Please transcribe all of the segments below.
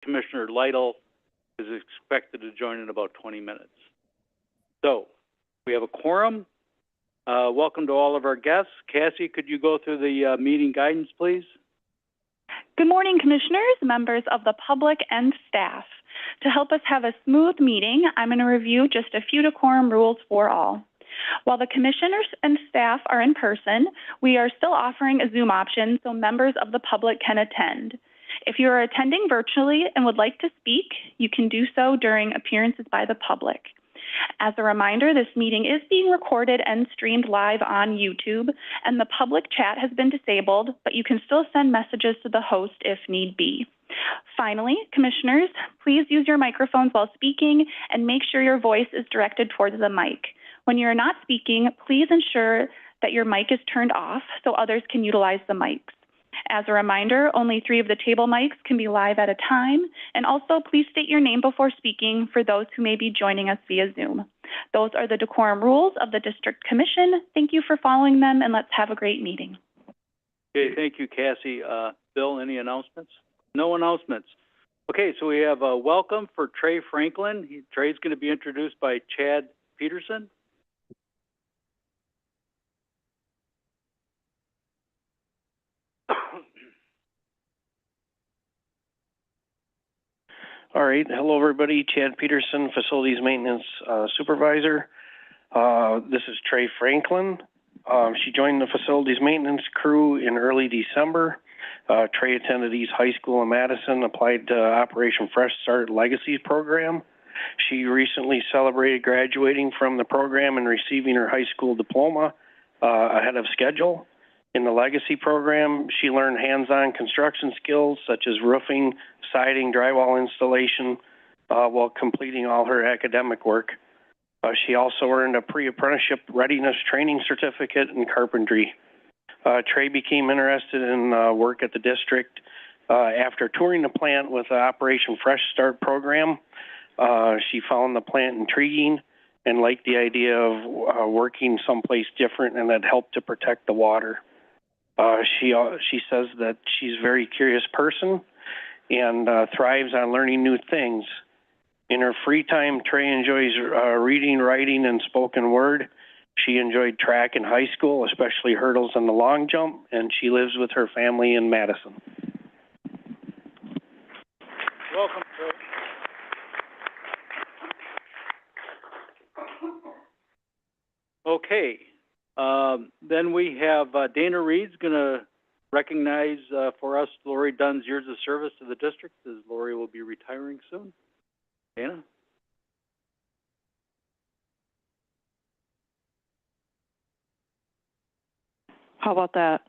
Commissioner Lytle is expected to join in about 20 minutes. So we have a quorum. Welcome to all of our guests. Cassie, could you go through the meeting guidance, please? Good morning, Commissioners, members of the public, and staff. To help us have a smooth meeting, I'm going to review just a few decorum rules for all. While the Commissioners and staff are in person, we are still offering a Zoom option so members of the public can attend. If you are attending virtually and would like to speak, you can do so during appearances by the public. As a reminder, this meeting is being recorded and streamed live on YouTube, and the public chat has been disabled, but you can still send messages to the host if need be. Finally, Commissioners, please use your microphones while speaking and make sure your voice is directed towards the mic. When you're not speaking, please ensure that your mic is turned off so others can utilize the mics. As a reminder, only 3 of the table mics can be live at a time, and also please state your name before speaking for those who may be joining us via Zoom. Those are the decorum rules of the District Commission. Thank you for following them, and let's have a great meeting. Okay, thank you, Cassie. Bill, any announcements? No announcements. Okay, so we have a welcome for Trey Franklin. Trey's going to be introduced by Chad Peterson. All right. Hello, everybody. Chad Peterson, Facilities Maintenance Supervisor. This is Trey Franklin. She joined the Facilities Maintenance crew in early December. Trey attended East High School in Madison, applied to Operation Fresh Start Legacy program. She recently celebrated graduating from the program and receiving her high school diploma ahead of schedule. In the Legacy program, she learned hands-on construction skills such as roofing, siding, drywall installation, while completing all her academic work. She also earned a pre-apprenticeship readiness training certificate in carpentry. Trey became interested in work at the district after touring the plant with the Operation Fresh Start program. She found the plant intriguing and liked the idea of working someplace different and that helped to protect the water. She says that she's a very curious person and thrives on learning new things. In her free time, Trey enjoys reading, writing, and spoken word. She enjoyed track in high school, especially hurdles and the long jump, and she lives with her family in Madison. Welcome, Trey. Okay. Then we have Dana Reed's going to recognize for us Lori Dunn's years of service to the district, as Lori will be retiring soon. Dana? How about that?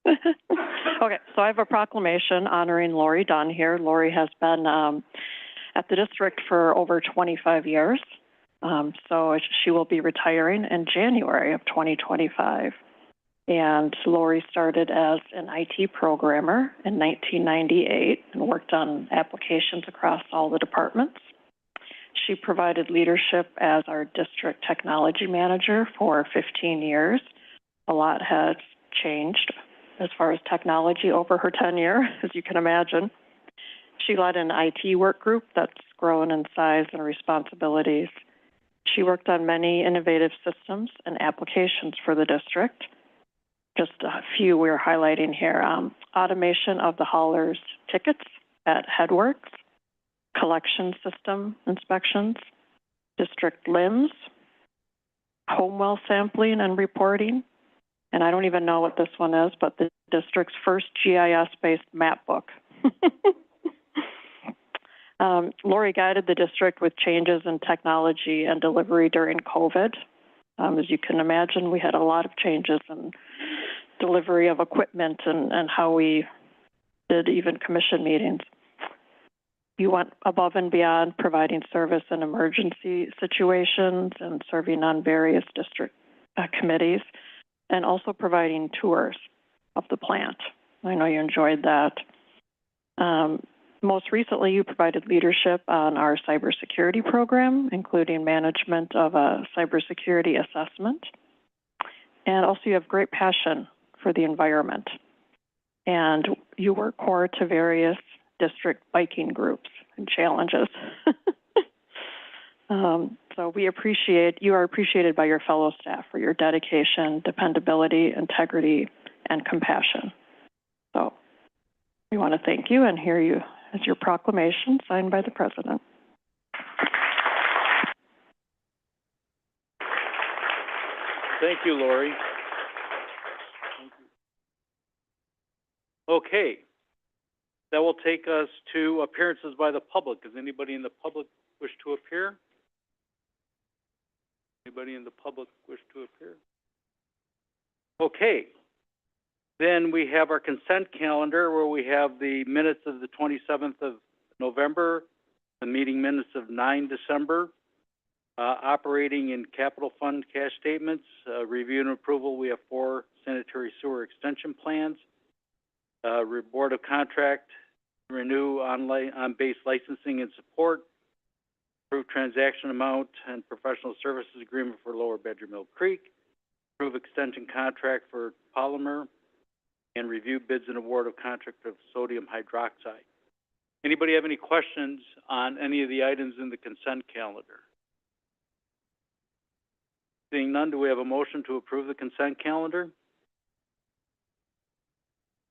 Okay, so I have a proclamation honoring Lori Dunn here. Lori has been at the district for over 25 years. So she will be retiring in January of 2025. And Lori started as an IT programmer in 1998 and worked on applications across all the departments. She provided leadership as our district technology manager for 15 years. A lot has changed as far as technology over her tenure, as you can imagine. She led an IT work group that's grown in size and responsibilities. She worked on many innovative systems and applications for the district. Just a few we're highlighting here. Automation of the haulers' tickets at Headworks, collection system inspections, district LIMS, home well sampling and reporting, and I don't even know what this one is, but the district's first GIS-based map book. Lori guided the district with changes in technology and delivery during COVID. As you can imagine, we had a lot of changes in delivery of equipment and how we did even commission meetings. You went above and beyond providing service in emergency situations and serving on various district committees, and also providing tours of the plant. I know you enjoyed that. Most recently, you provided leadership on our cybersecurity program, including management of a cybersecurity assessment. And also you have great passion for the environment. And you work core to various district biking groups and challenges. So you are appreciated by your fellow staff for your dedication, dependability, integrity, and compassion. So we want to thank you, and here you is your proclamation signed by the President. Thank you, Lori. Okay. That will take us to appearances by the public. Does anybody in the public wish to appear? Anybody in the public wish to appear? Okay. Then we have our consent calendar where we have the minutes of the 27th of November, the meeting minutes of 9 December, operating and capital fund cash statements, review and approval. We have 4 sanitary sewer extension plans, Board of Contract, renew on-base licensing and support, approve transaction amount and professional services agreement for Lower Badger Mill Creek, approve extension contract for polymer, and review bids and award of contract of sodium hydroxide. Anybody have any questions on any of the items in the consent calendar? Seeing none, do we have a motion to approve the consent calendar?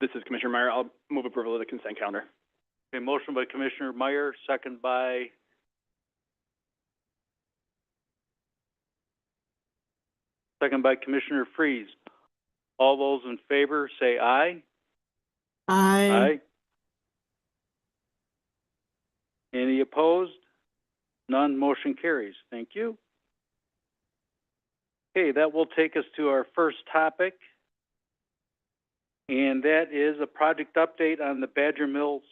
This is Commissioner Meyer. I'll move approval of the consent calendar. Okay, motion by Commissioner Meyer, second by Commissioner Freeze. All those in favor say aye. Aye. Any opposed? None. Motion carries. Thank you. Okay, that will take us to our first topic, and that is a project update on the Badger Mill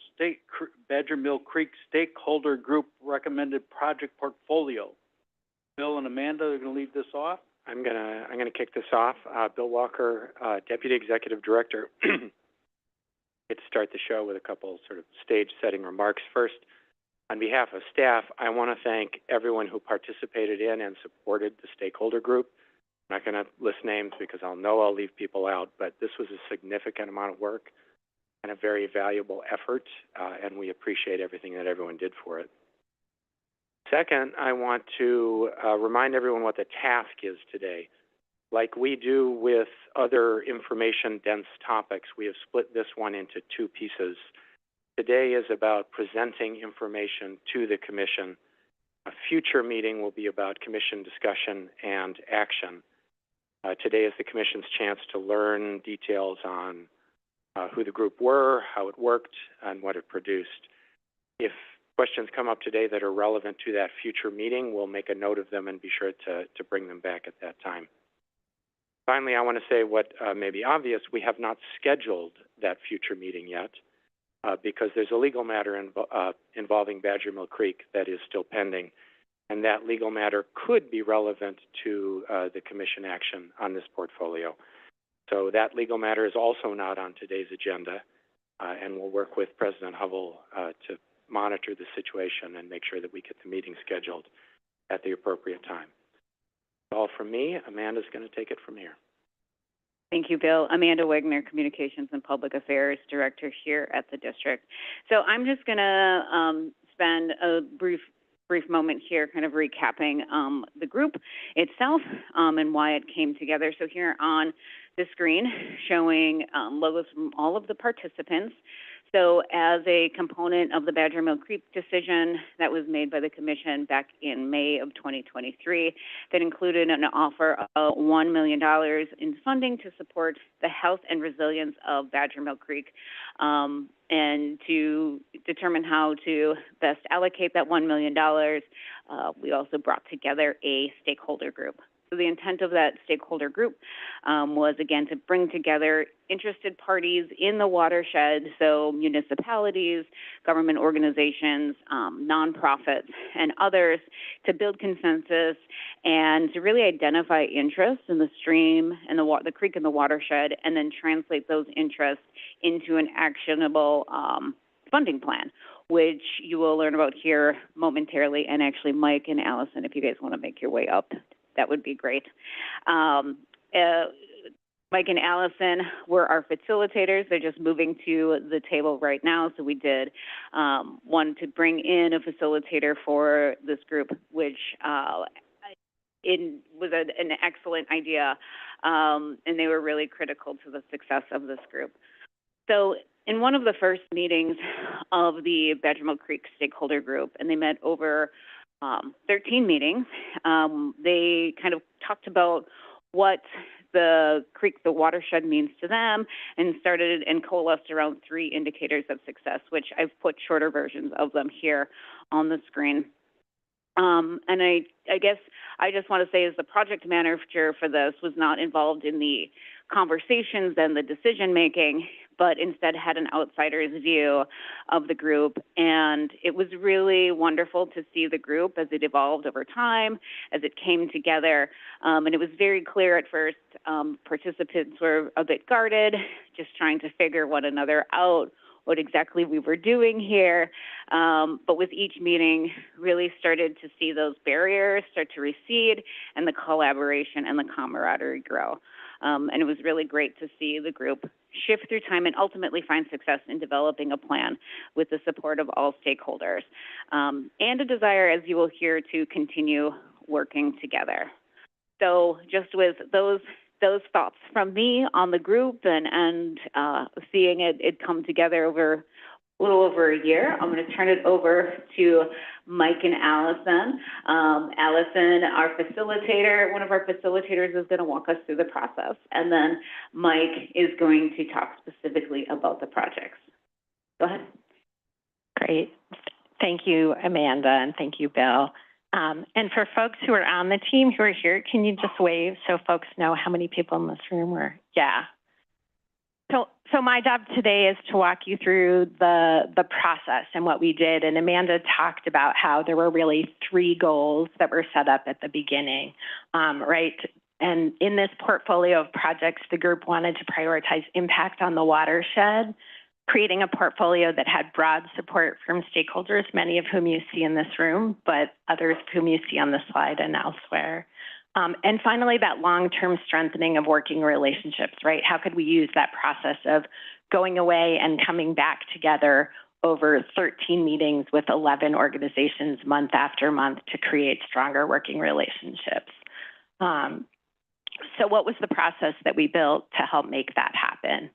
Creek Stakeholder Group recommended project portfolio. Bill and Amanda are going to lead this off. I'm gonna kick this off. Bill Walker, Deputy Executive Director. Get to start the show with a couple sort of stage-setting remarks. First, on behalf of staff, I want to thank everyone who participated in and supported the stakeholder group. I'm not going to list names because I'll leave people out, but this was a significant amount of work and a very valuable effort, and we appreciate everything that everyone did for it. Second, I want to remind everyone what the task is today. Like we do with other information-dense topics, we have split this one into 2 pieces. Today is about presenting information to the Commission. A future meeting will be about Commission discussion and action. Today is the Commission's chance to learn details on who the group were, how it worked, and what it produced. If questions come up today that are relevant to that future meeting, we'll make a note of them and be sure to bring them back at that time. Finally, I want to say what may be obvious. We have not scheduled that future meeting yet because there's a legal matter involving Badger Mill Creek that is still pending, and that legal matter could be relevant to the Commission action on this portfolio. So that legal matter is also not on today's agenda, and we'll work with President Hovell to monitor the situation and make sure that we get the meeting scheduled at the appropriate time. That's all from me. Amanda's going to take it from here. Thank you, Bill. Amanda Wegner, Communications and Public Affairs Director here at the district. So I'm just going to spend a brief moment here kind of recapping the group itself and why it came together. So here on the screen showing logos from all of the participants. So as a component of the Badger Mill Creek decision that was made by the Commission back in May of 2023, that included an offer of $1 million in funding to support the health and resilience of Badger Mill Creek, and to determine how to best allocate that $1 million, we also brought together a stakeholder group. So the intent of that stakeholder group was, again, to bring together interested parties in the watershed, so municipalities, government organizations, nonprofits, and others, to build consensus and to really identify interests in the stream and the creek and the watershed, and then translate those interests into an actionable funding plan, which you will learn about here momentarily. And actually, Mike and Allison, if you guys want to make your way up, that would be great. Mike and Allison were our facilitators. They're just moving to the table right now. So we did want to bring in a facilitator for this group, which it was an excellent idea, and they were really critical to the success of this group. So in one of the first meetings of the Badger Creek Stakeholder Group, and they met over 13 meetings, they kind of talked about what the creek, the watershed, means to them, and started and coalesced around 3 indicators of success, which I've put shorter versions of them here on the screen. And I guess I just want to say, as the project manager for this, was not involved in the conversations and the decision making, but instead had an outsider's view of the group. And it was really wonderful to see the group as it evolved over time, as it came together. And it was very clear at first, participants were a bit guarded, just trying to figure one another out, what exactly we were doing here. But with each meeting, really started to see those barriers start to recede and the collaboration and the camaraderie grow. And it was really great to see the group shift through time and ultimately find success in developing a plan with the support of all stakeholders, and a desire, as you will hear, to continue working together. So just with those thoughts from me on the group and seeing it come together over a little over a year, I'm going to turn it over to Mike and Allison. Allison, our facilitator, one of our facilitators, is going to walk us through the process, and then Mike is going to talk specifically about the projects. Go ahead. Great. Thank you, Amanda, and thank you, Bill. And for folks who are on the team who are here, can you just wave so folks know how many people in this room were? Yeah. So my job today is to walk you through the process and what we did. And Amanda talked about how there were really 3 goals that were set up at the beginning, right? And in this portfolio of projects, the group wanted to prioritize impact on the watershed, creating a portfolio that had broad support from stakeholders, many of whom you see in this room, but others whom you see on the slide and elsewhere. And finally, that long-term strengthening of working relationships, right? How could we use that process of going away and coming back together over 13 meetings with 11 organizations month after month to create stronger working relationships? So what was the process that we built to help make that happen?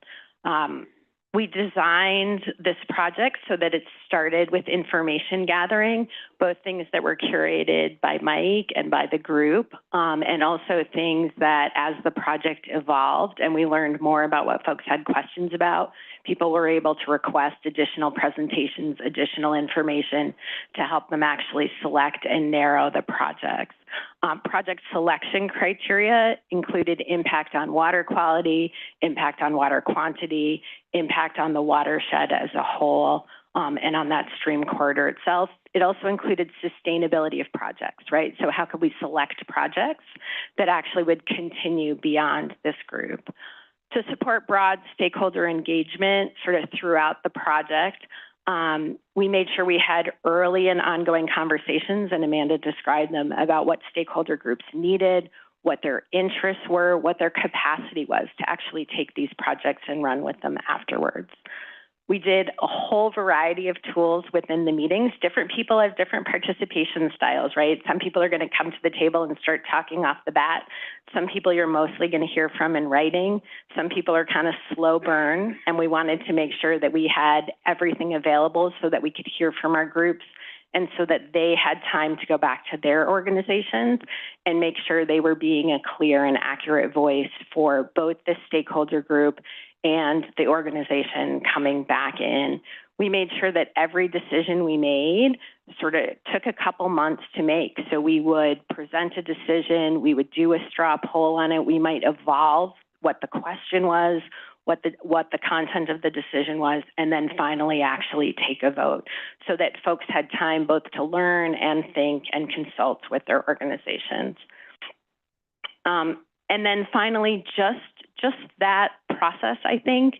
We designed this project so that it started with information gathering, both things that were curated by Mike and by the group, and also things that, as the project evolved and we learned more about what folks had questions about, people were able to request additional presentations, additional information to help them actually select and narrow the projects. Project selection criteria included impact on water quality, impact on water quantity, impact on the watershed as a whole, and on that stream corridor itself. It also included sustainability of projects, right? So how could we select projects that actually would continue beyond this group? To support broad stakeholder engagement sort of throughout the project, we made sure we had early and ongoing conversations, and Amanda described them, about what stakeholder groups needed, what their interests were, what their capacity was to actually take these projects and run with them afterwards. We did a whole variety of tools within the meetings. Different people have different participation styles, right? Some people are going to come to the table and start talking off the bat. Some people you're mostly going to hear from in writing. Some people are kind of slow burn, and we wanted to make sure that we had everything available so that we could hear from our groups and so that they had time to go back to their organizations and make sure they were being a clear and accurate voice for both the stakeholder group and the organization coming back in. We made sure that every decision we made sort of took a couple months to make. So we would present a decision, we would do a straw poll on it, we might evolve what the question was, what the content of the decision was, and then finally actually take a vote so that folks had time both to learn and think and consult with their organizations. And then finally, just that process, I think,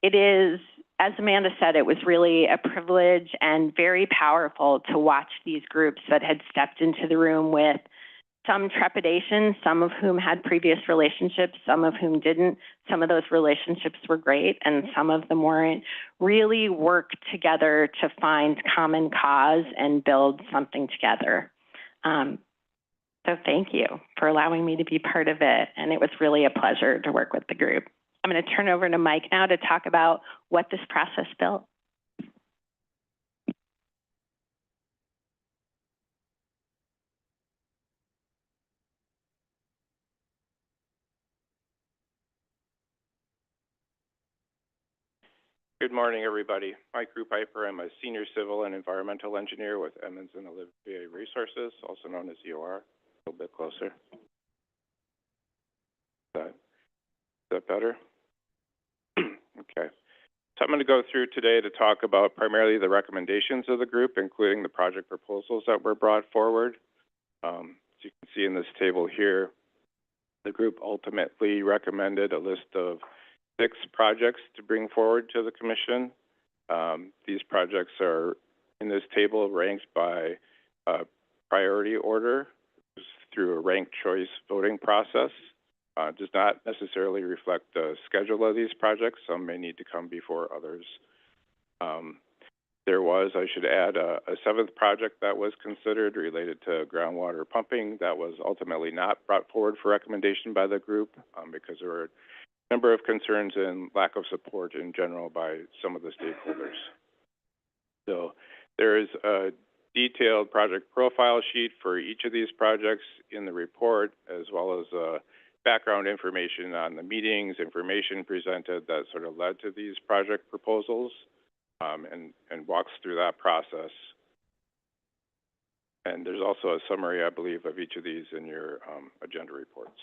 it is, as Amanda said, it was really a privilege and very powerful to watch these groups that had stepped into the room with some trepidation, some of whom had previous relationships, some of whom didn't. Some of those relationships were great and some of them weren't. Really work together to find common cause and build something together. So thank you for allowing me to be part of it, and it was really a pleasure to work with the group. I'm going to turn over to Mike now to talk about what this process built. Good morning, everybody. Mike Piper. I'm a senior civil and environmental engineer with Emmons and Olivier Resources, also known as EOR. A little bit closer. Is that better? Okay. So I'm going to go through today to talk about primarily the recommendations of the group, including the project proposals that were brought forward. As you can see in this table here, the group ultimately recommended a list of 6 projects to bring forward to the commission. These projects are in this table ranked by priority order through a ranked choice voting process. Does not necessarily reflect the schedule of these projects. Some may need to come before others. There was, I should add, a 7th project that was considered related to groundwater pumping that was ultimately not brought forward for recommendation by the group because there were number of concerns and lack of support in general by some of the stakeholders. So there is a detailed project profile sheet for each of these projects in the report, as well as background information on the meetings, information presented that sort of led to these project proposals, and walks through that process. And there's also a summary, I believe, of each of these in your agenda reports.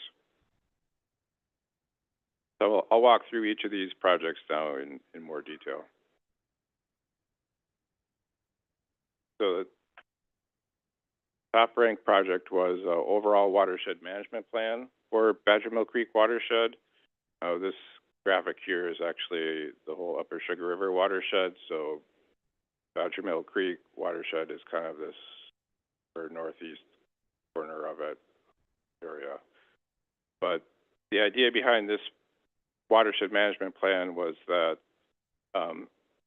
So I'll walk through each of these projects now in more detail. So the top ranked project was overall watershed management plan for Badger Mill Creek watershed. This graphic here is actually the whole upper Sugar River watershed. So Badger Mill Creek watershed is kind of this northeast corner of it area. But the idea behind this watershed management plan was that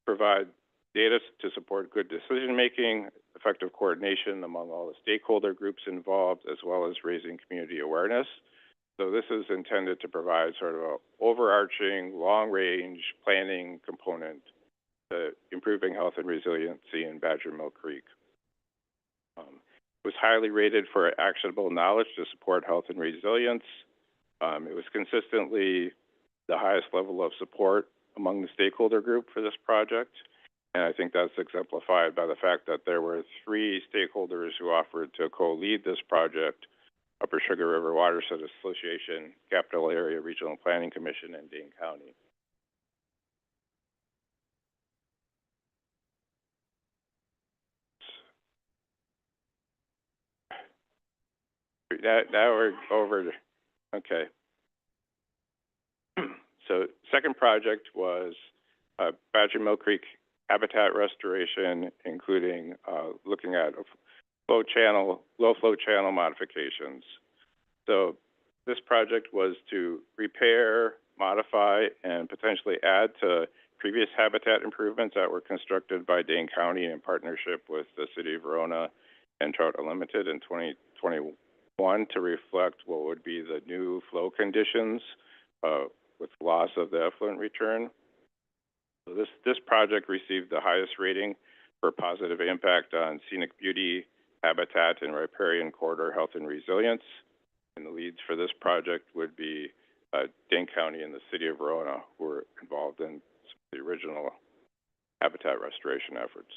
provide data to support good decision making, effective coordination among all the stakeholder groups involved, as well as raising community awareness. So this is intended to provide sort of an overarching, long-range planning component to improving health and resiliency in Badger Mill Creek. It was highly rated for actionable knowledge to support health and resilience. It was consistently the highest level of support among the stakeholder group for this project. And I think that's exemplified by the fact that there were 3 stakeholders who offered to co-lead this project: Upper Sugar River Watershed Association, Capital Area Regional Planning Commission, and Dane County. Now we're over to, okay. So second project was Badger Mill Creek habitat restoration, including looking at low flow channel modifications. So this project was to repair, modify, and potentially add to previous habitat improvements that were constructed by Dane County in partnership with the City of Verona and Trout Unlimited in 2021 to reflect what would be the new flow conditions with loss of the effluent return. So this project received the highest rating for positive impact on scenic beauty, habitat, and riparian corridor health and resilience. And the leads for this project would be Dane County and the City of Verona, who were involved in the original habitat restoration efforts.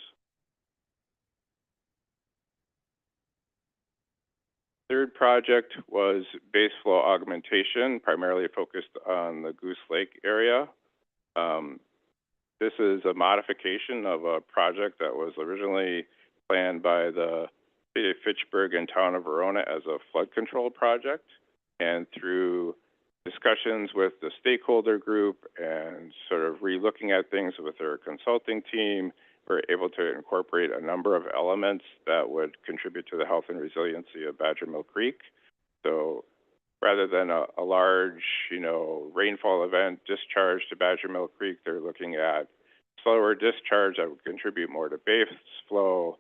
Third project was base flow augmentation, primarily focused on the Goose Lake area. This is a modification of a project that was originally planned by the City of Fitchburg and Town of Verona as a flood control project. And through discussions with the stakeholder group and sort of re-looking at things with their consulting team, we're able to incorporate a number of elements that would contribute to the health and resiliency of Badger Mill Creek. So rather than a large, rainfall event discharge to Badger Mill Creek, they're looking at slower discharge that would contribute more to base flow,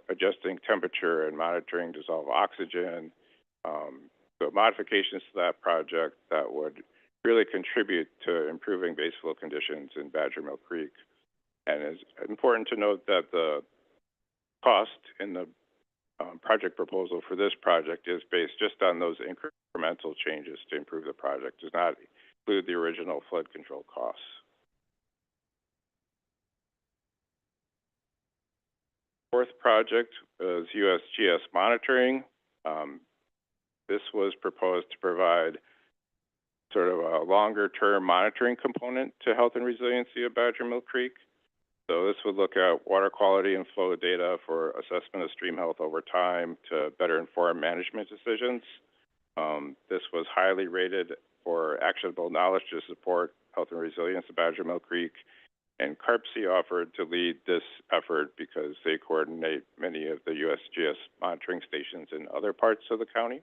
adjusting temperature and monitoring dissolved oxygen. So modifications to that project that would really contribute to improving base flow conditions in Badger Mill Creek. And it's important to note that the cost in the project proposal for this project is based just on those incremental changes to improve the project, does not include the original flood control costs. Fourth project is USGS monitoring. This was proposed to provide sort of a longer-term monitoring component to health and resiliency of Badger Mill Creek. So this would look at water quality and flow data for assessment of stream health over time to better inform management decisions. This was highly rated for actionable knowledge to support health and resilience of Badger Mill Creek. And CARPC offered to lead this effort because they coordinate many of the USGS monitoring stations in other parts of the county.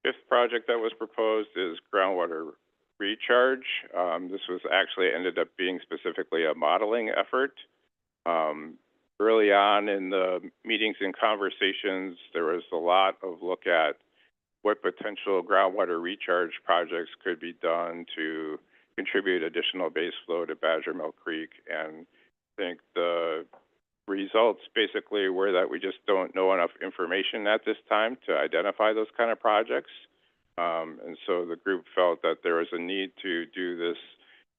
Fifth project that was proposed is groundwater recharge. This was actually ended up being specifically a modeling effort. Early on in the meetings and conversations, there was a lot of look at what potential groundwater recharge projects could be done to contribute additional base flow to Badger Mill Creek. And I think the results basically were that we just don't know enough information at this time to identify those kind of projects. And so the group felt that there was a need to do this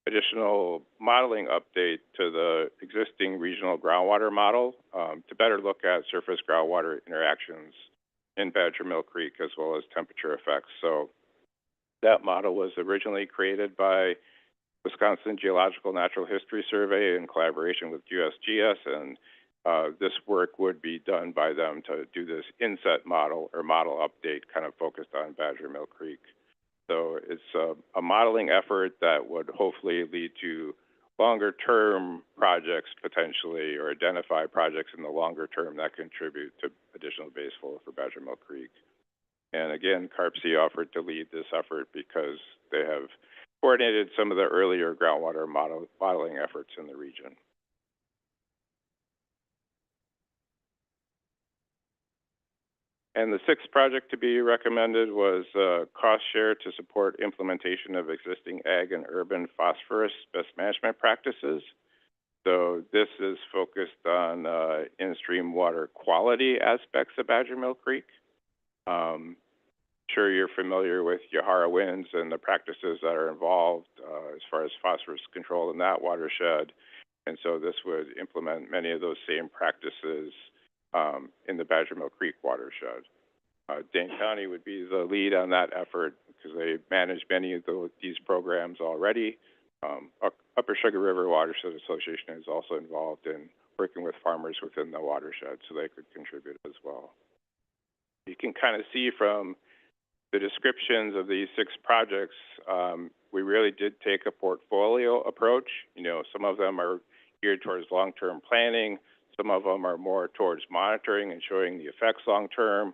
additional modeling update to the existing regional groundwater model to better look at surface groundwater interactions in Badger Mill Creek as well as temperature effects. So that model was originally created by Wisconsin Geological Natural History Survey in collaboration with USGS, and this work would be done by them to do this inset model or model update kind of focused on Badger Mill Creek. So it's a modeling effort that would hopefully lead to longer term projects potentially, or identify projects in the longer term that contribute to additional base flow for Badger Mill Creek. And again, CARPC offered to lead this effort because they have coordinated some of the earlier groundwater modeling efforts in the region. And the sixth project to be recommended was cost share to support implementation of existing ag and urban phosphorus best management practices. So this is focused on in-stream water quality aspects of Badger Mill Creek. Sure you're familiar with Yahara winds and the practices that are involved as far as phosphorus control in that watershed. And so this would implement many of those same practices in the Badger Mill Creek watershed. Dane County would be the lead on that effort because they manage many of these programs already. Upper Sugar River Watershed Association is also involved in working with farmers within the watershed, so they could contribute as well. You can kind of see from the descriptions of these six projects, we really did take a portfolio approach. Some of them are geared towards long-term planning. Some of them are more towards monitoring and showing the effects long-term.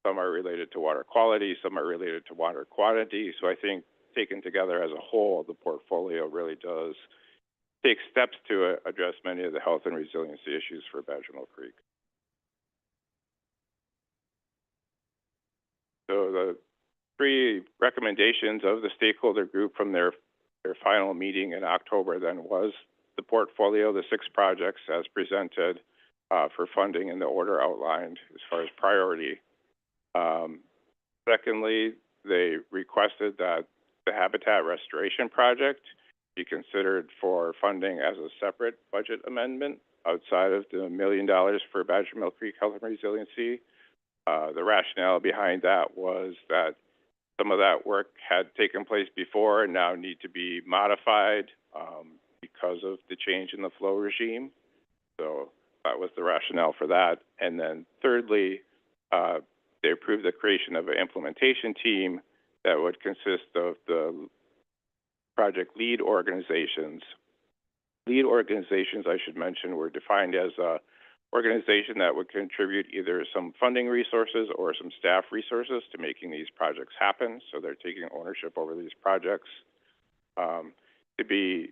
Some are related to water quality. Some are related to water quantity. So I think taken together as a whole, the portfolio really does take steps to address many of the health and resiliency issues for Badger Mill Creek. So the three recommendations of the stakeholder group from their final meeting in October then was the portfolio, the six projects as presented for funding in the order outlined as far as priority. Secondly, they requested that the habitat restoration project be considered for funding as a separate budget amendment outside of the $1 million for Badger Mill Creek Health and Resiliency. The rationale behind that was that some of that work had taken place before and now need to be modified because of the change in the flow regime. So that was the rationale for that. And then thirdly, they approved the creation of an implementation team that would consist of the project lead organizations. Lead organizations, I should mention, were defined as organization that would contribute either some funding resources or some staff resources to making these projects happen. So they're taking ownership over these projects. To be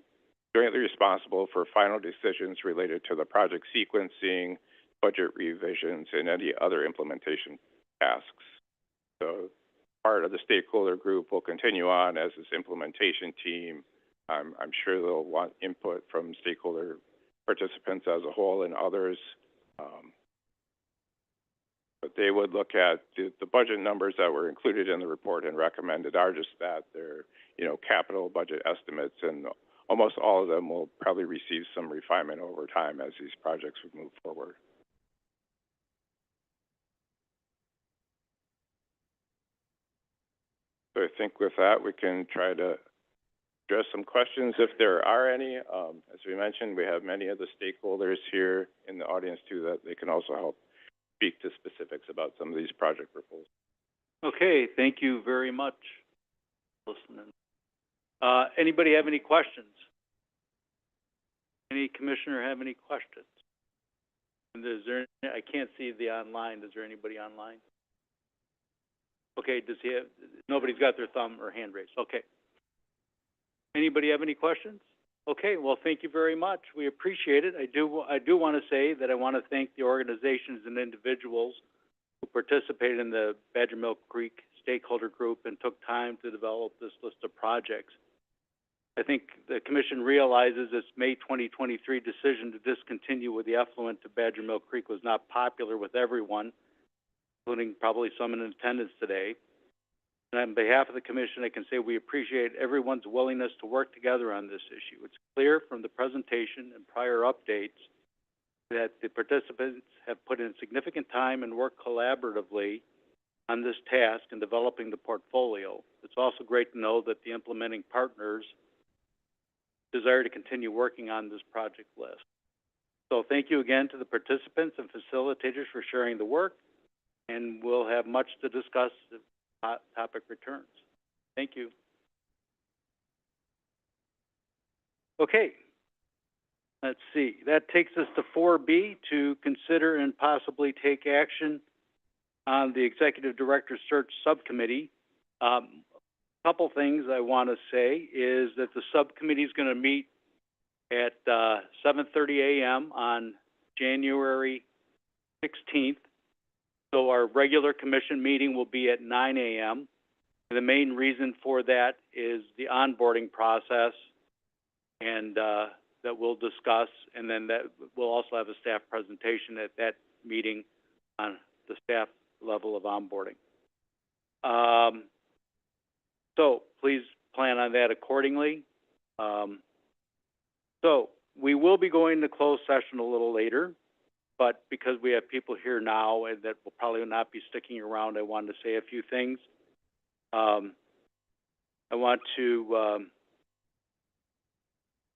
jointly responsible for final decisions related to the project sequencing, budget revisions, and any other implementation tasks. So part of the stakeholder group will continue on as this implementation team. I'm sure they'll want input from stakeholder participants as a whole and others. But they would look at the budget numbers that were included in the report and recommended are just that. They're, capital budget estimates, and almost all of them will probably receive some refinement over time as these projects would move forward. So I think with that, we can try to address some questions if there are any. As we mentioned, we have many of the stakeholders here in the audience too that they can also help speak to specifics about some of these project proposals. Okay, thank you very much for listening. Anybody have any questions? Any commissioner have any questions? And I can't see the online. Is there anybody online? Okay, nobody's got their thumb or hand raised. Okay. Anybody have any questions? Okay, well, thank you very much. We appreciate it. I do want to say that I want to thank the organizations and individuals who participated in the Badger Milk Creek Stakeholder Group and took time to develop this list of projects. I think the Commission realizes its May 2023 decision to discontinue with the effluent to Badger Milk Creek was not popular with everyone, including probably some in attendance today. And on behalf of the Commission, I can say we appreciate everyone's willingness to work together on this issue. It's clear from the presentation and prior updates that the participants have put in significant time and worked collaboratively on this task in developing the portfolio. It's also great to know that the implementing partners desire to continue working on this project list. So thank you again to the participants and facilitators for sharing the work, and we'll have much to discuss if the topic returns. Thank you. Okay, let's see. That takes us to 4B, to consider and possibly take action on the Executive Director Search Subcommittee. Couple things I want to say is that the subcommittee is going to meet at 7:30 a.m. on January 16th. So our regular commission meeting will be at 9 a.m. The main reason for that is the onboarding process, and that we'll discuss, and then that we'll also have a staff presentation at that meeting on the staff level of onboarding. So please plan on that accordingly. So we will be going to closed session a little later, but because we have people here now and that will probably not be sticking around, I wanted to say a few things. I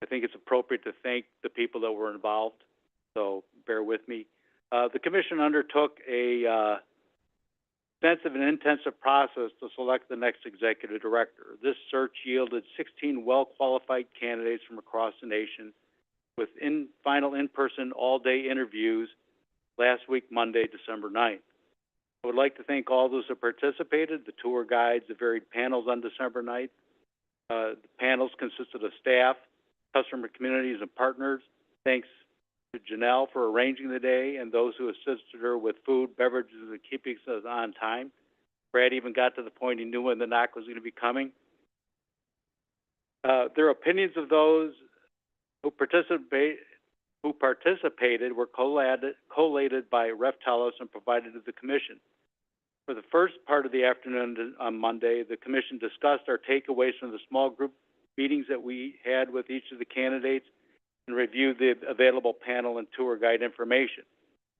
think it's appropriate to thank the people that were involved, so bear with me. The Commission undertook a extensive and intensive process to select the next executive director. This search yielded 16 well-qualified candidates from across the nation with final in-person all-day interviews last week, Monday, December 9th. I would like to thank all those who participated, the tour guides, the varied panels on December 9th. The panels consisted of staff, customer communities, and partners. Thanks to Janelle for arranging the day and those who assisted her with food, beverages, and keeping us on time. Brad even got to the point he knew when the knock was going to be coming. Their opinions of those who participated were collated by Ref Telus and provided to the Commission. For the first part of the afternoon on Monday, the Commission discussed our takeaways from the small group meetings that we had with each of the candidates and reviewed the available panel and tour guide information.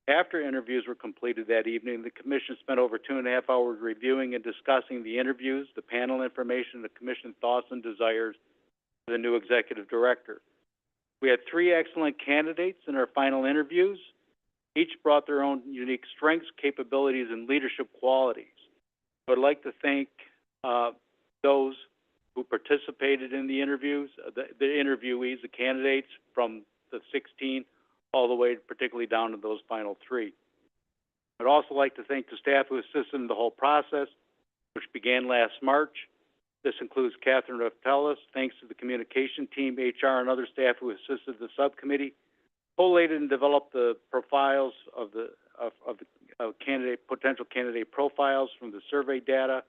After interviews were completed that evening, the Commission spent over 2.5 hours reviewing and discussing the interviews, the panel information, the Commission thoughts and desires for the new executive director. We had 3 excellent candidates in our final interviews. Each brought their own unique strengths, capabilities, and leadership qualities. I would like to thank those who participated in the interviews, the interviewees, the candidates from the 16 all the way particularly down to those final three. I'd also like to thank the staff who assisted in the whole process, which began last March. This includes Catherine Raftelis, thanks to the communication team, HR, and other staff who assisted the subcommittee, collated and developed the profiles of the potential candidate profiles from the survey data,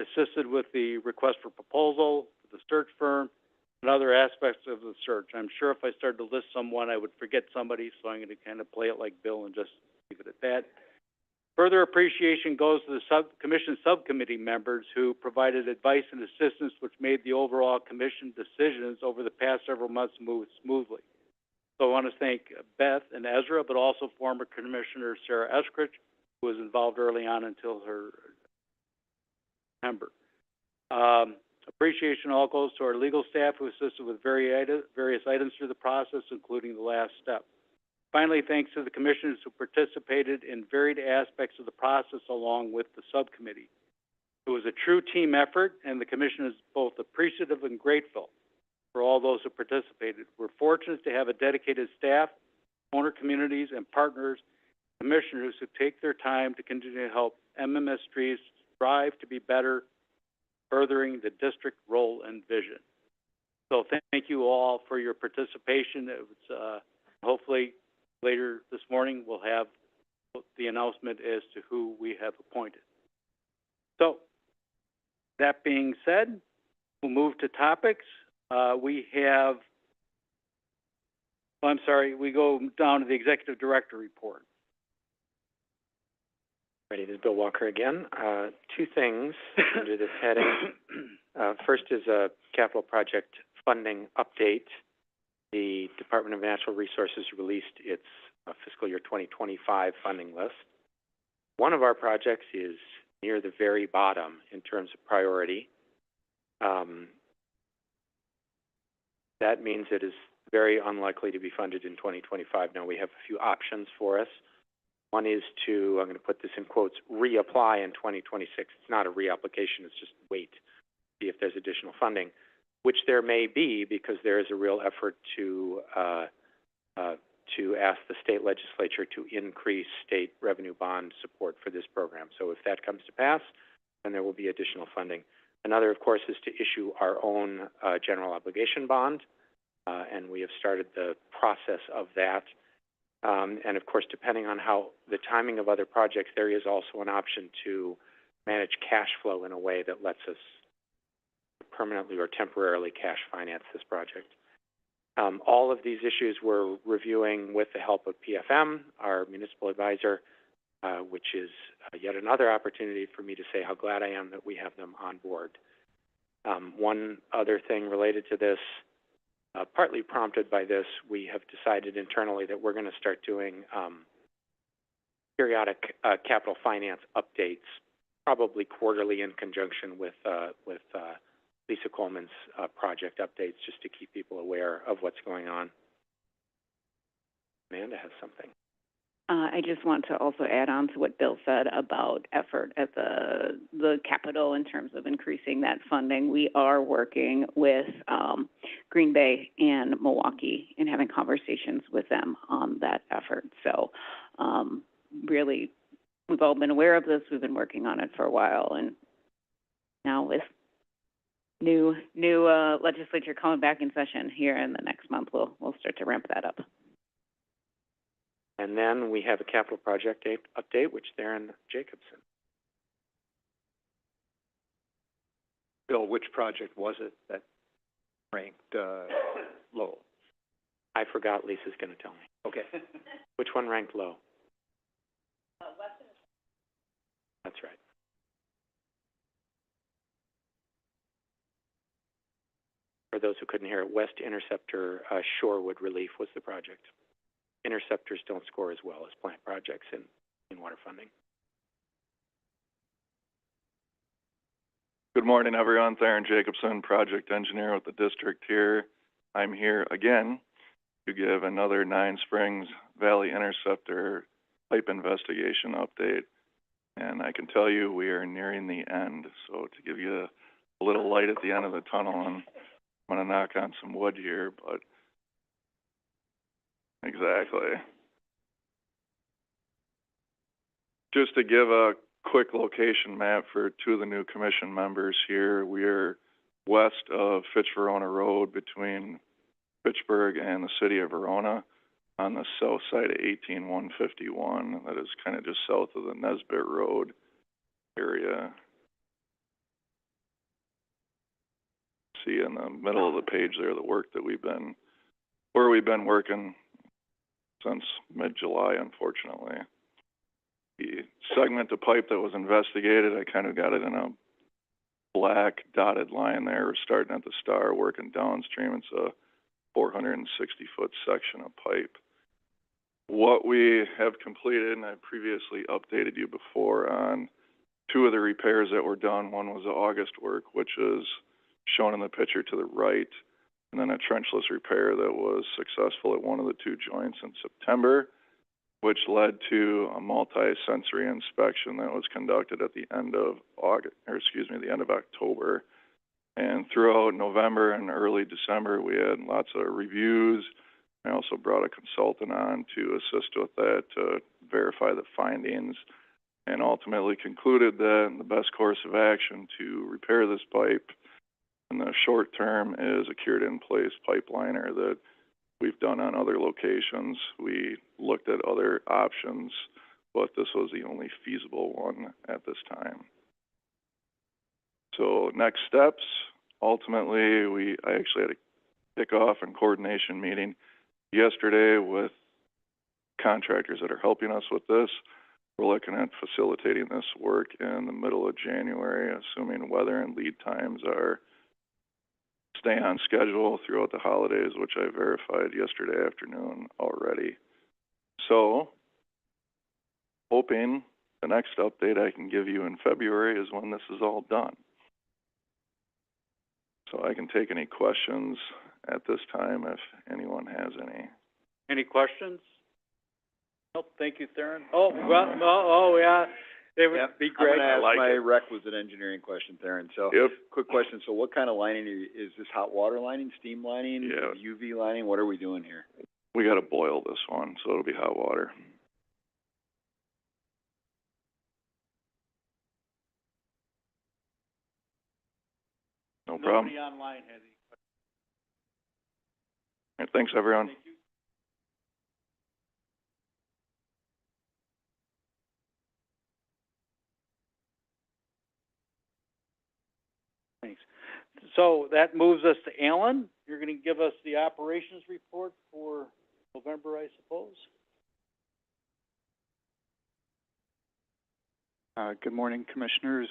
assisted with the request for proposal, the search firm, and other aspects of the search. I'm sure if I started to list someone, I would forget somebody, so I'm going to kind of play it like Bill and just leave it at that. Further appreciation goes to the commission subcommittee members who provided advice and assistance which made the overall commission decisions over the past several months move smoothly. So I want to thank Beth and Ezra, but also former Commissioner Sarah Eskridge, who was involved early on until her September. Appreciation all goes to our legal staff who assisted with various items through the process, including the last step. Finally, thanks to the commissioners who participated in varied aspects of the process along with the subcommittee. It was a true team effort, and the commission is both appreciative and grateful for all those who participated. We're fortunate to have a dedicated staff, owner communities, and partners, commissioners who take their time to continue to help MMS strive to be better, furthering the district role and vision. So thank you all for your participation. It was, hopefully later this morning we'll have the announcement as to who we have appointed. So that being said, we'll move to topics. We go down to the executive director report. Ready, this is Bill Walker again. Two things under this heading. First is a capital project funding update. The Department of Natural Resources released its fiscal year 2025 funding list. One of our projects is near the very bottom in terms of priority. That means it is very unlikely to be funded in 2025. Now, we have a few options for us. One is to, I'm going to put this in quotes, reapply in 2026. It's not a reapplication, it's just wait, see if there's additional funding, which there may be because there is a real effort to ask the state legislature to increase state revenue bond support for this program. So if that comes to pass, then there will be additional funding. Another, of course, is to issue our own general obligation bond, and we have started the process of that. And of course, depending on how the timing of other projects, there is also an option to manage cash flow in a way that lets us permanently or temporarily cash finance this project. All of these issues we're reviewing with the help of PFM, our municipal advisor, which is yet another opportunity for me to say how glad I am that we have them on board. One other thing related to this, partly prompted by this, we have decided internally that we're going to start doing periodic capital finance updates, probably quarterly in conjunction with Lisa Coleman's project updates, just to keep people aware of what's going on. Amanda has something. I just want to also add on to what Bill said about effort at the Capitol in terms of increasing that funding. We are working with Green Bay and Milwaukee and having conversations with them on that effort. So really, we've all been aware of this. We've been working on it for a while, and now with new legislature coming back in session here in the next month, we'll start to ramp that up. And then we have a capital project update, which is Aaron Jacobson. Bill, which project was it that ranked low? I forgot. Lisa's going to tell me. Okay. Which one ranked low? That's right. For those who couldn't hear it, West Interceptor Shorewood Relief was the project. Interceptors don't score as well as plant projects in water funding. Good morning, everyone. Aaron Jacobson, project engineer with the district here. I'm here again to give another Nine Springs Valley Interceptor pipe investigation update. And I can tell you we are nearing the end. So to give you a little light at the end of the tunnel, and I'm going to knock on some wood here, but Exactly. Just to give a quick location map for two of the new commission members here, we are west of Fitch-Verona Road between Fitchburg and the city of Verona on the south side of 18151. That is kind of just south of the Nesbitt Road area. See in the middle of the page there the work that we've been working since mid-July, unfortunately. The segment of pipe that was investigated, I kind of got it in a black dotted line there. We're starting at the star, working downstream. It's a 460-foot section of pipe. What we have completed, and I previously updated you before on two of the repairs that were done. One was the August work, which is shown in the picture to the right, and then a trenchless repair that was successful at one of the two joints in September, which led to a multi-sensory inspection that was conducted at the end of the end of October. And throughout November and early December, we had lots of reviews. I also brought a consultant on to assist with that to verify the findings, and ultimately concluded that the best course of action to repair this pipe in the short term is a cured-in-place pipe liner that we've done on other locations. We looked at other options, but this was the only feasible one at this time. So next steps, ultimately, I actually had a kickoff and coordination meeting yesterday with contractors that are helping us with this. We're looking at facilitating this work in the middle of January, assuming weather and lead times are stay on schedule throughout the holidays, which I verified yesterday afternoon already. So, hoping the next update I can give you in February is when this is all done. So I can take any questions at this time if anyone has any. Any questions? Nope, thank you, Theron. Oh, well, yeah, they would be great. I'm gonna ask I like my it. requisite engineering question, Theron. So, Yep. quick question. So what kind of lining is this hot water lining, steam lining, Yeah. UV lining? What are we doing here? We gotta boil this one, so it'll be hot water. No problem. Nobody online has any questions. All right, thanks, everyone. Thank you. Thanks. So that moves us to Alan. You're gonna give us the operations report for November, I suppose? Good morning, Commissioners.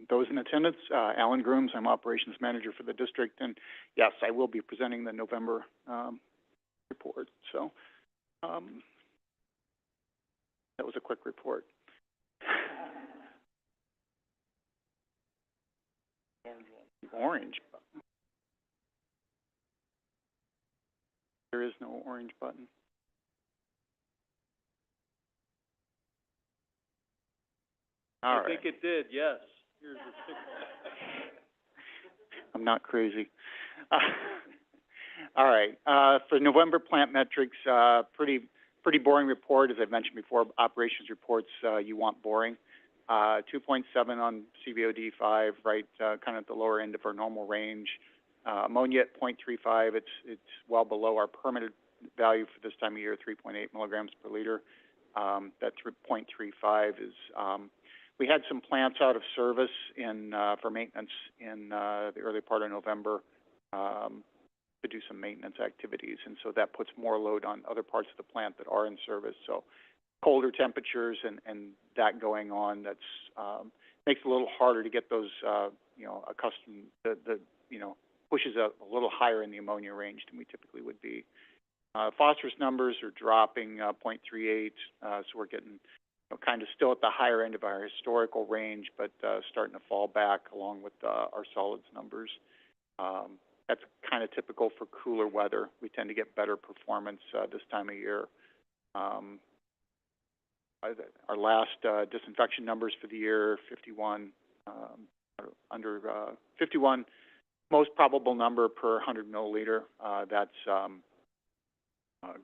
Those in attendance, Alan Grooms, I'm Operations Manager for the district, and yes, I will be presenting the November report. So that was a quick report. Orange button. There is no orange button. All right. I think it did, yes. Here's the sticker. I'm not crazy. All right. For November plant metrics, pretty boring report. As I've mentioned before, operations reports, you want boring. 2.7 on CVOD 5, right, kind of at the lower end of our normal range. Ammonia at 0.35, it's well below our permitted value for this time of year, 3.8 milligrams per liter. That 0.35 is, we had some plants out of service for maintenance in the early part of November to do some maintenance activities, and so that puts more load on other parts of the plant that are in service. So colder temperatures and that going on, that's makes it a little harder to get those accustomed, pushes a little higher in the ammonia range than we typically would be. Phosphorus numbers are dropping 0.38, so we're getting kind of still at the higher end of our historical range, but starting to fall back along with our solids numbers. That's kind of typical for cooler weather. We tend to get better performance this time of year. Our last disinfection numbers for the year, 51, under 51, most probable number per 100 milliliter. That's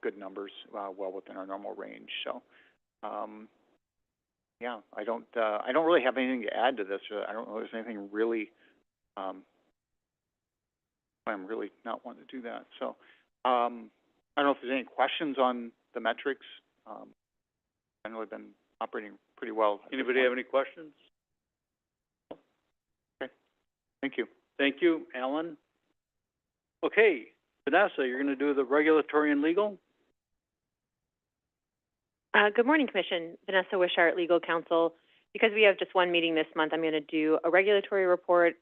good numbers, well within our normal range. So, yeah, I don't really have anything to add to this. I don't know if there's anything really, I'm really not wanting to do that. So, I don't know if there's any questions on the metrics. I've really been operating pretty well. Anybody have any questions? Okay, thank you. Thank you, Alan. Okay, Vanessa, you're going to do the regulatory and legal? Good morning, Commission. Vanessa Wishart, Legal Counsel. Because we have just one meeting this month, I'm going to do a regulatory report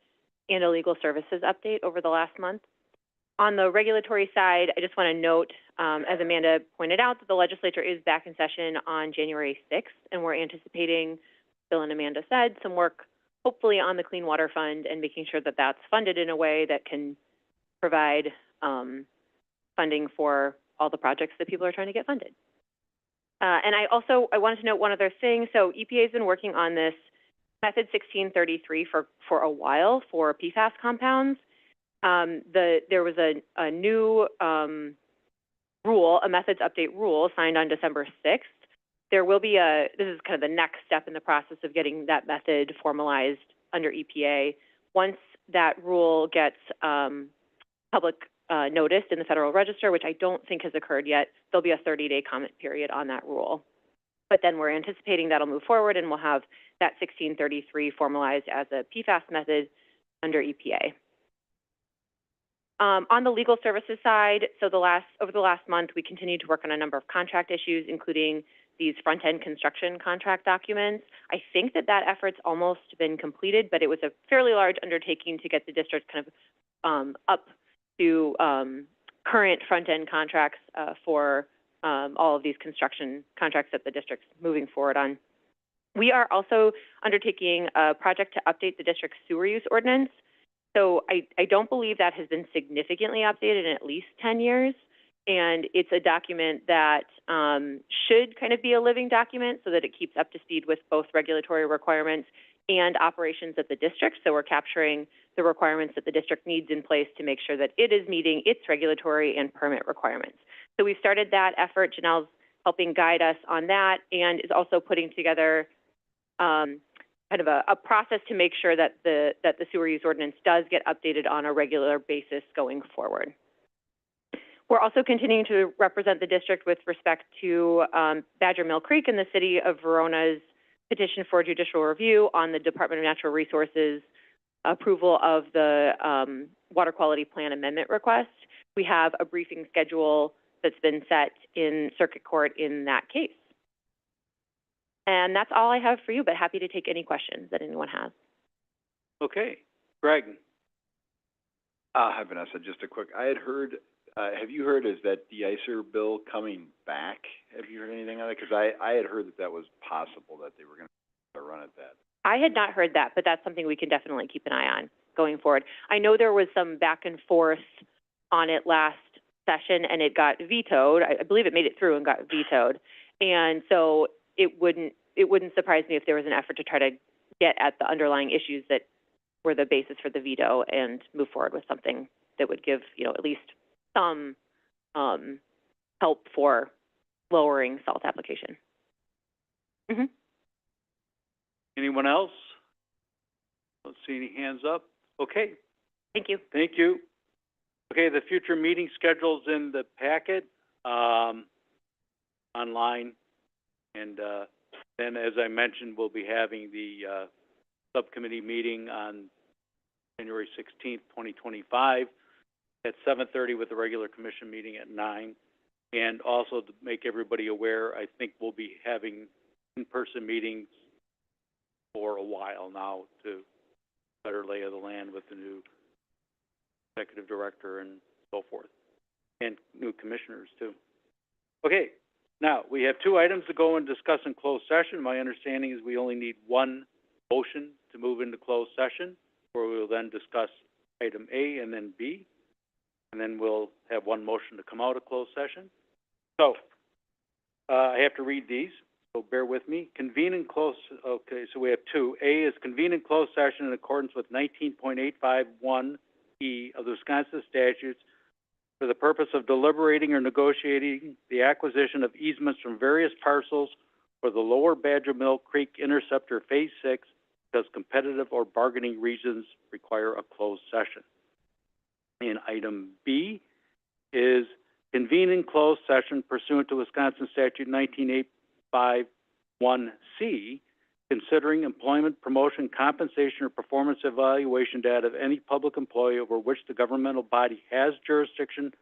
and a legal services update over the last month. On the regulatory side, I just want to note, as Amanda pointed out, that the legislature is back in session on January 6th, and we're anticipating, Bill and Amanda said, some work hopefully on the Clean Water Fund and making sure that that's funded in a way that can provide funding for all the projects that people are trying to get funded. And I wanted to note one other thing. So EPA has been working on this Method 1633 for a while for PFAS compounds. There was a new rule, a methods update rule signed on December 6th. There will be this is kind of the next step in the process of getting that method formalized under EPA. Once that rule gets public noticed in the Federal Register, which I don't think has occurred yet, there'll be a 30-day comment period on that rule. But then we're anticipating that'll move forward and we'll have that 1633 formalized as a PFAS method under EPA. On the legal services side, so over the last month, we continued to work on a number of contract issues, including these front-end construction contract documents. I think that effort's almost been completed, but it was a fairly large undertaking to get the district kind of up to current front-end contracts for all of these construction contracts that the district's moving forward on. We are also undertaking a project to update the district's sewer use ordinance. So I don't believe that has been significantly updated in at least 10 years. And it's a document that should kind of be a living document so that it keeps up to speed with both regulatory requirements and operations at the district. So we're capturing the requirements that the district needs in place to make sure that it is meeting its regulatory and permit requirements. So we've started that effort. Janelle's helping guide us on that and is also putting together kind of a process to make sure that the sewer use ordinance does get updated on a regular basis going forward. We're also continuing to represent the district with respect to Badger Mill Creek and the City of Verona's petition for judicial review on the Department of Natural Resources approval of the water quality plan amendment request. We have a briefing schedule that's been set in circuit court in that case. And that's all I have for you, but happy to take any questions that anyone has. Okay, Greg. Hi, Vanessa. Just a quick, I had heard, have you heard, is that de-icer bill coming back? Have you heard anything on it? Because I had heard that was possible, that they were going to run at that. I had not heard that, but that's something we can definitely keep an eye on going forward. I know there was some back and forth on it last session and it got vetoed. I believe it made it through and got vetoed. And so it wouldn't surprise me if there was an effort to try to get at the underlying issues that were the basis for the veto and move forward with something that would give, at least some help for lowering salt application. Mm-hmm. Anyone else? Don't see any hands up. Okay. Thank you. Thank you. Okay, the future meeting schedule's in the packet, online. And then, as I mentioned, we'll be having the subcommittee meeting on January 16th, 2025 at 7:30 with the regular commission meeting at 9. And also to make everybody aware, I think we'll be having in-person meetings for a while now to better lay of the land with the new executive director and so forth, and new commissioners too. Okay, now we have 2 items to go and discuss in closed session. My understanding is we only need 1 motion to move into closed session, where we will then discuss item A and then B, and then we'll have 1 motion to come out of closed session. So I have to read these. So bear with me. Convene in close, okay, so we have 2. A is convene in closed session in accordance with 19.851E of the Wisconsin statutes for the purpose of deliberating or negotiating the acquisition of easements from various parcels for the Lower Badger Mill Creek Interceptor Phase 6 because competitive or bargaining reasons require a closed session. And item B is convene in closed session pursuant to Wisconsin Statute 19851C, considering employment, promotion, compensation, or performance evaluation data of any public employee over which the governmental body has jurisdiction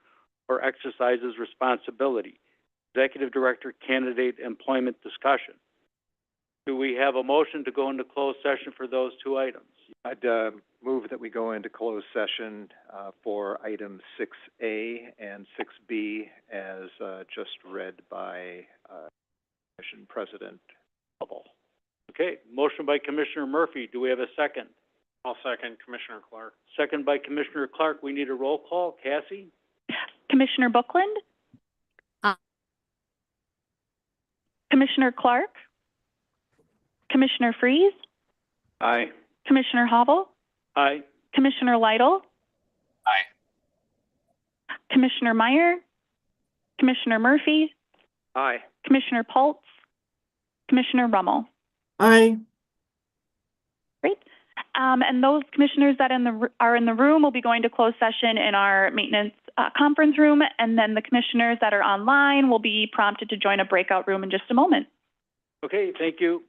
or exercises responsibility. Executive Director candidate employment discussion. Do we have a motion to go into closed session for those two items? I'd move that we go into closed session for items 6A and 6B as just read by Commission President Hubble. Okay, motion by Commissioner Murphy. Do we have a second? I'll second Commissioner Clark. Second by Commissioner Clark. We need a roll call. Cassie? Commissioner Bookland? Commissioner Clark? Commissioner Freeze? Aye. Commissioner Hobble? Aye. Commissioner Lytle? Aye. Commissioner Meyer? Commissioner Murphy? Aye. Commissioner Pultz? Commissioner Rummel? Aye. Great. And those commissioners that are in the room will be going to closed session in our maintenance conference room, and then the commissioners that are online will be prompted to join a breakout room in just a moment. Okay, thank you.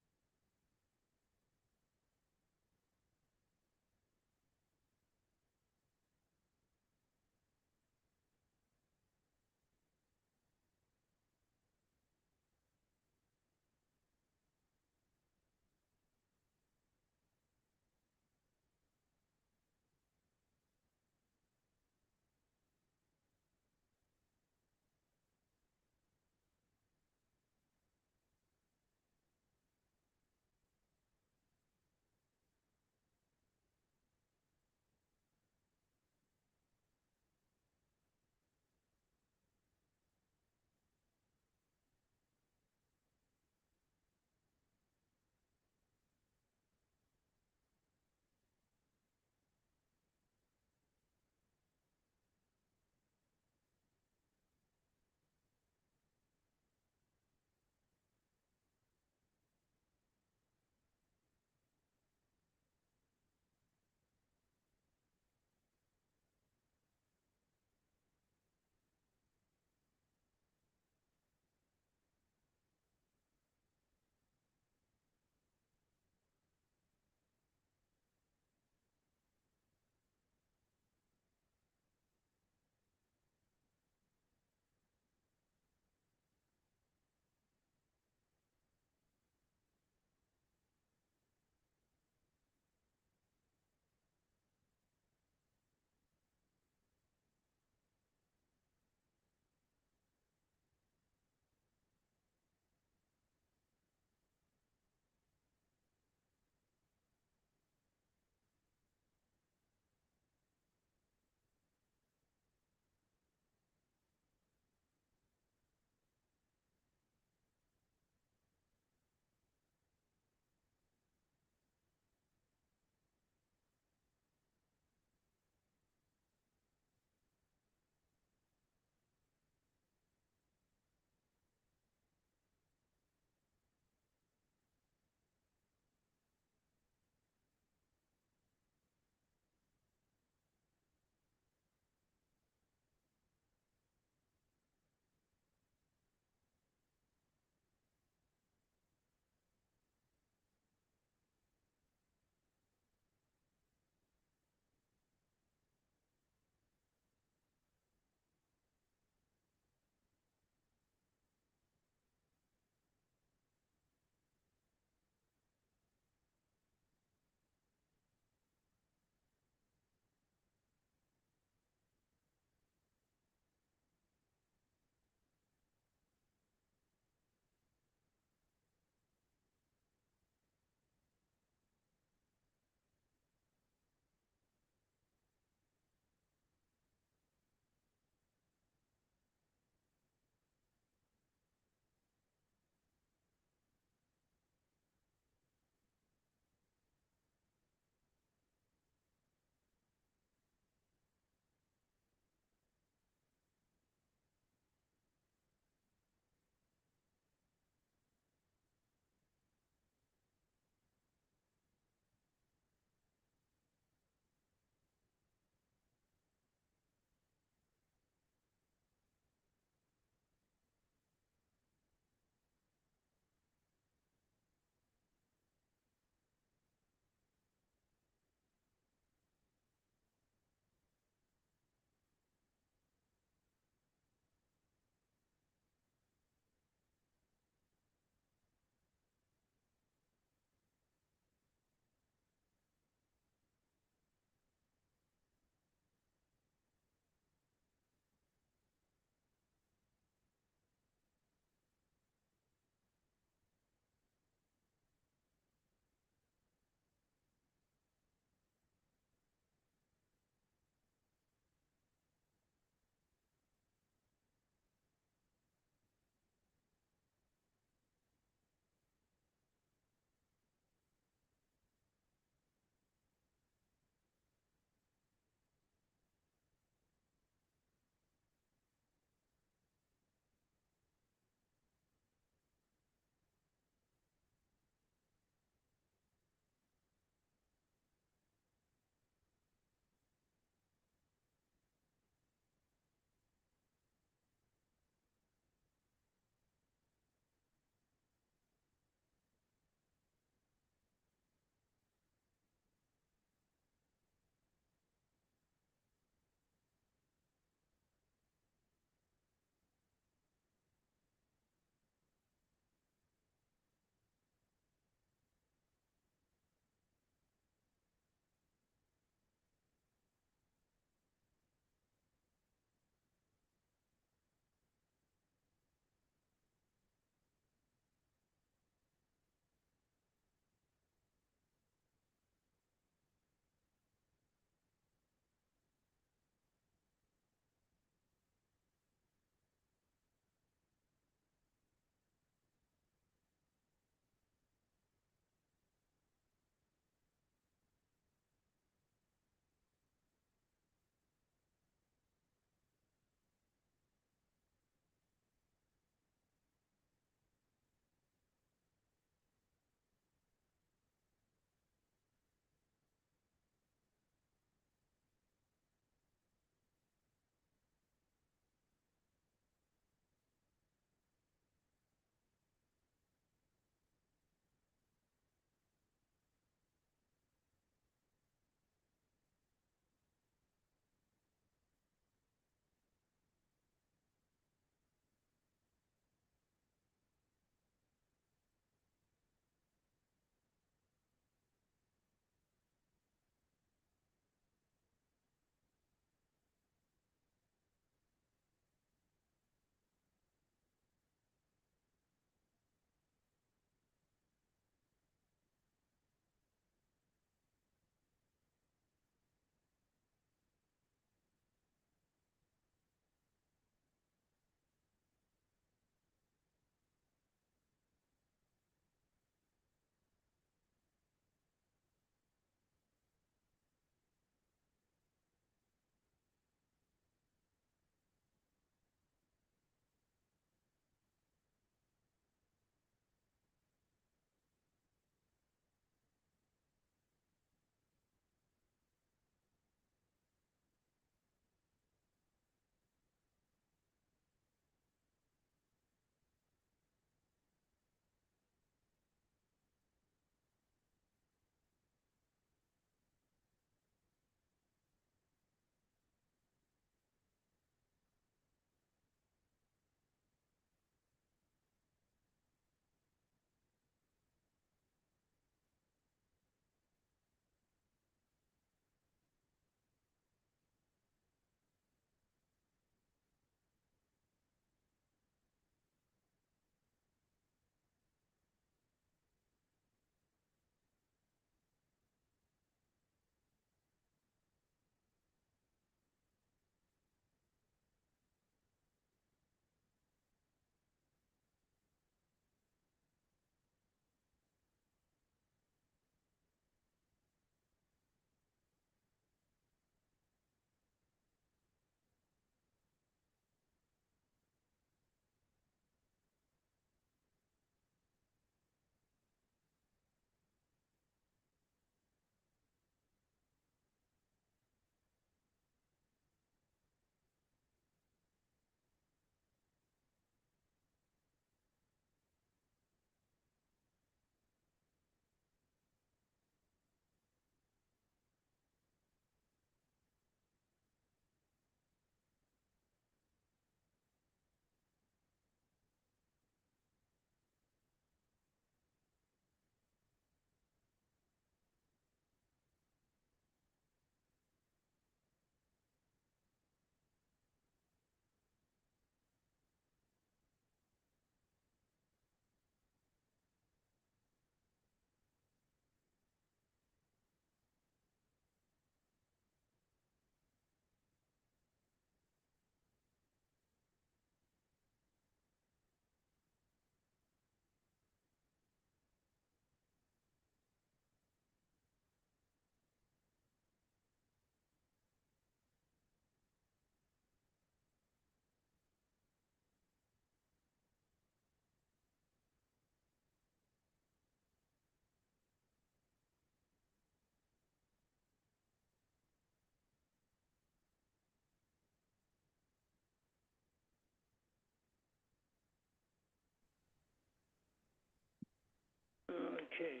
Okay.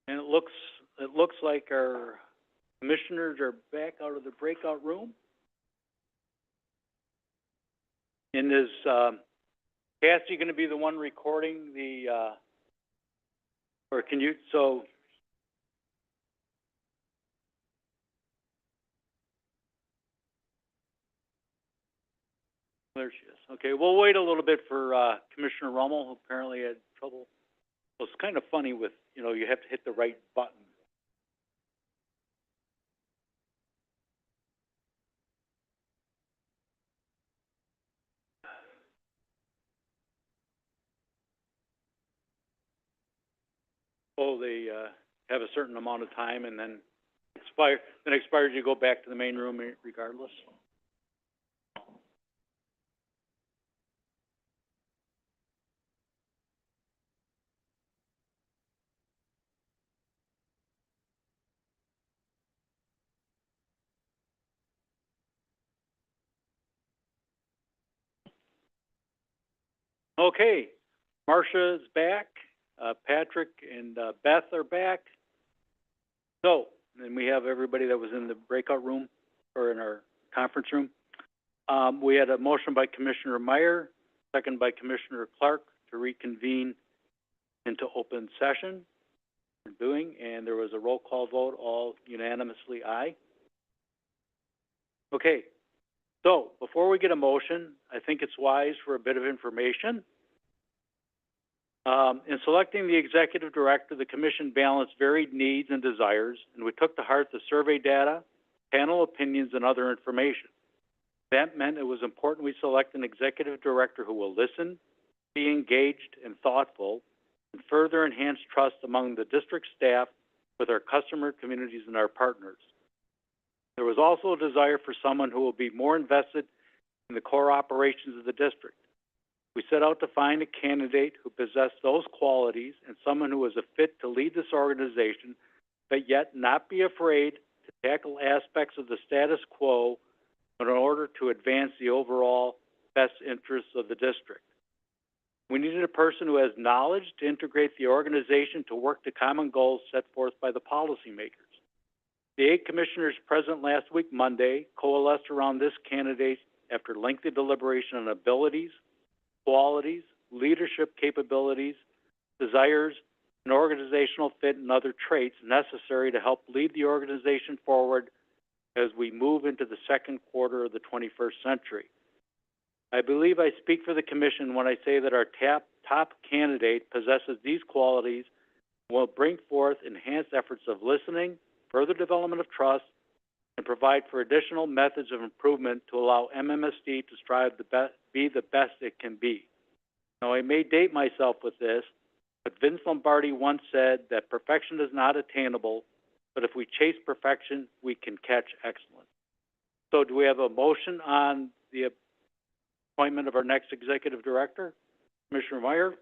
And it looks like our commissioners are back out of the breakout room. And is, Cassie gonna be the one recording the, or can you, so. There she is. Okay, we'll wait a little bit for, Commissioner Rummel, who apparently had trouble. Well, it's kind of funny with, you have to hit the right button. Oh, they, have a certain amount of time and then expires, you go back to the main room regardless. Okay, Marcia is back, Patrick and, Beth are back. So, and we have everybody that was in the breakout room or in our conference room. We had a motion by Commissioner Meyer, second by Commissioner Clark to reconvene into open session. And there was a roll call vote, all unanimously aye. Okay, so before we get a motion, I think it's wise for a bit of information. In selecting the executive director, the commission balanced varied needs and desires, and we took to heart the survey data, panel opinions, and other information. That meant it was important we select an executive director who will listen, be engaged and thoughtful, and further enhance trust among the district staff with our customer communities and our partners. There was also a desire for someone who will be more invested in the core operations of the district. We set out to find a candidate who possessed those qualities and someone who was a fit to lead this organization, but yet not be afraid to tackle aspects of the status quo in order to advance the overall best interests of the district. We needed a person who has knowledge to integrate the organization to work to common goals set forth by the policymakers. The 8 commissioners present last week, Monday, coalesced around this candidate after lengthy deliberation on abilities, qualities, leadership capabilities, desires, and organizational fit and other traits necessary to help lead the organization forward as we move into the second quarter of the 21st century. I believe I speak for the Commission when I say that our top candidate possesses these qualities and will bring forth enhanced efforts of listening, further development of trust, and provide for additional methods of improvement to allow MMSD to strive to be the best it can be. Now, I may date myself with this, but Vince Lombardi once said that perfection is not attainable, but if we chase perfection, we can catch excellence. So do we have a motion on the appointment of our next executive director? Commissioner Meyer?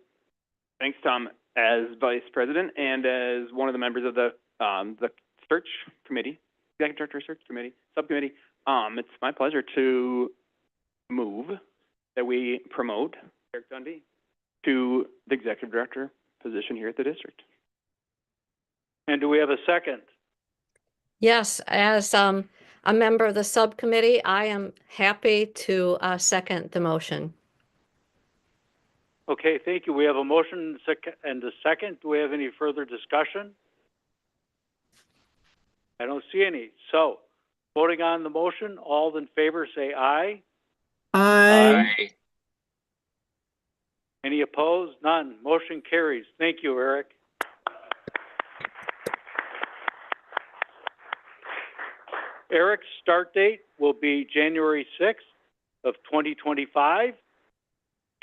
Thanks, Tom. As Vice President and as one of the members of the search committee, Executive Director Search Committee, Subcommittee, it's my pleasure to move that we promote Eric Dundee to the Executive Director position here at the district. And do we have a second? Yes, as a member of the subcommittee, I am happy to second the motion. Okay, thank you. We have a motion and a second. Do we have any further discussion? I don't see any. So, voting on the motion, all in favor say aye. Aye. Aye. Any opposed? None. Motion carries. Thank you, Eric. Eric's start date will be January 6th of 2025.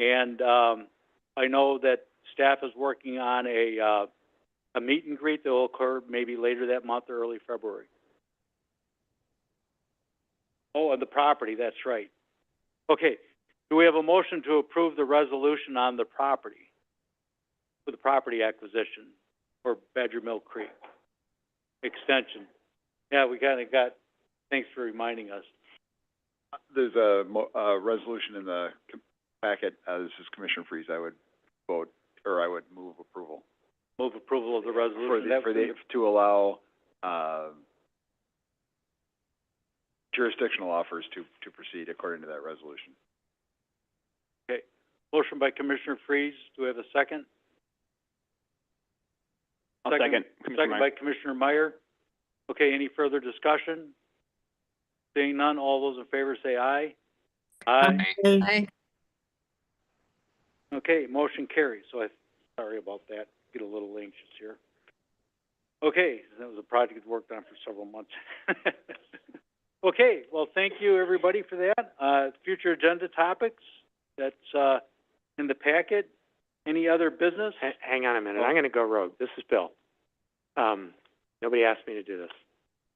And I know that staff is working on a meet and greet that will occur maybe later that month or early February. Oh, and the property, that's right. Okay, do we have a motion to approve the resolution on the property, for the property acquisition for Badger Mill Creek extension? Yeah, we kind of got, thanks for reminding us. There's a resolution in the packet. This is Commissioner Freeze. I would vote or I would move approval. Move approval of the resolution. To allow, jurisdictional offers to proceed according to that resolution. Okay. Motion by Commissioner Freeze. Do we have a second? I'll second. Second by Commissioner Meyer. Okay, any further discussion? Seeing none, all those in favor say aye. Aye. Aye. Okay, motion carries. Sorry about that. Get a little anxious here. Okay, that was a project we worked on for several months. Okay, well, thank you, everybody, for that. Future agenda topics, that's in the packet. Any other business? Hang on a minute, I'm gonna go rogue. This is Bill. Nobody asked me to do this,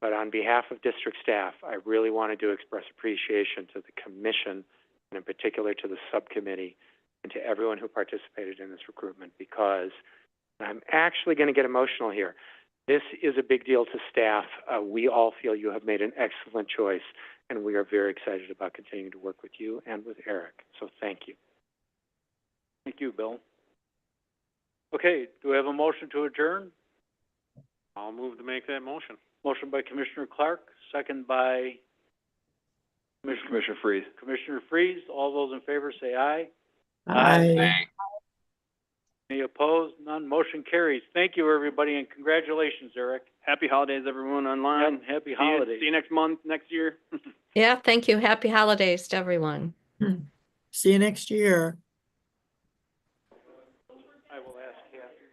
but on behalf of district staff, I really wanted to express appreciation to the commission, and in particular to the subcommittee, and to everyone who participated in this recruitment, because I'm actually gonna get emotional here. This is a big deal to staff. We all feel you have made an excellent choice, and we are very excited about continuing to work with you and with Eric. So thank you. Thank you, Bill. Okay, do we have a motion to adjourn? I'll move to make that motion. Motion by Commissioner Clark, second by Commissioner Freeze. Commissioner Freeze. All those in favor say aye. Aye. Any opposed? None. Motion carries. Thank you, everybody, and congratulations, Eric. Happy holidays, everyone online. Happy holidays. See you next month, next year. Yeah, thank you. Happy holidays to everyone. See you next year. I will ask Kathy.